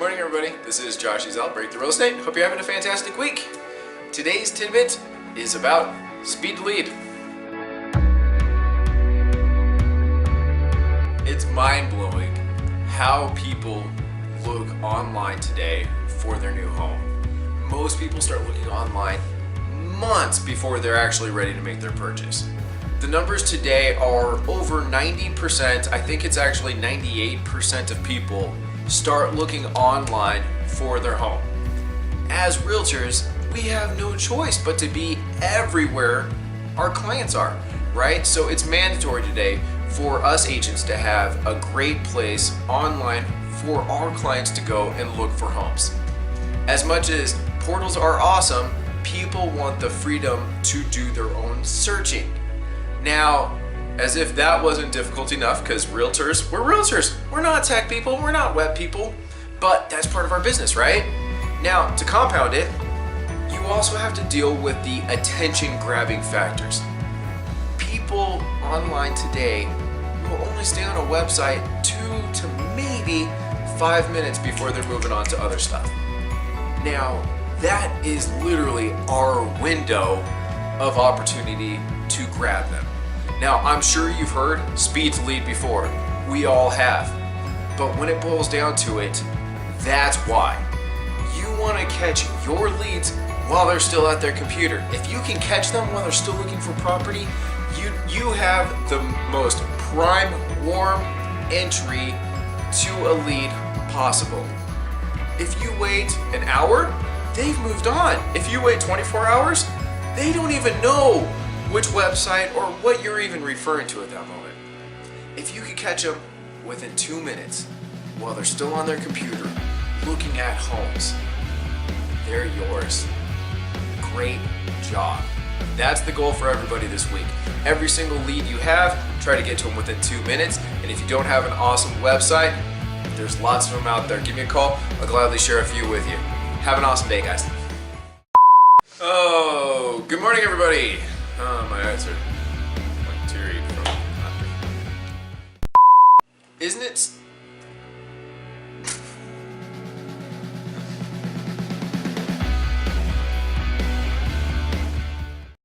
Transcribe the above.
morning, everybody. This is Josh Ezell, Break the Real Estate. Hope you're having a fantastic week. Today's tidbit is about speed to lead. It's mind-blowing how people look online today for their new home. Most people start looking online months before they're actually ready to make their purchase. The numbers today are over 90%, I think it's actually 98% of people start looking online for their home. As realtors, we have no choice but to be everywhere our clients are, right? So it's mandatory today for us agents to have a great place online for our clients to go and look for homes. As much as portals are awesome, people want the freedom to do their own searching. Now, as if that wasn't difficult enough, because we're realtors. We're not tech people, we're not web people, but that's part of our business, right? Now, to compound it, you also have to deal with the attention-grabbing factors. People online today will only stay on a website 2 to maybe 5 minutes before they're moving on to other stuff. Now, that is literally our window of opportunity to grab them. Now, I'm sure you've heard speed to lead before. We all have. But when it boils down to it, that's why. You want to catch your leads while they're still at their computer. If you can catch them while they're still looking for property, you have the most prime, warm entry to a lead possible. If you wait an hour, they've moved on. If you wait 24 hours, they don't even know which website or what you're even referring to at that moment. If you could catch them within 2 minutes while they're still on their computer looking at homes, they're yours. Great job. That's the goal for everybody this week. Every single lead you have, try to get to them within 2 minutes. And if you don't have an awesome website, there's lots of them out there. Give me a call. I'll gladly share a few with you. Have an awesome day, guys. Oh, good morning, everybody. My eyes are like teary from laughter. Isn't it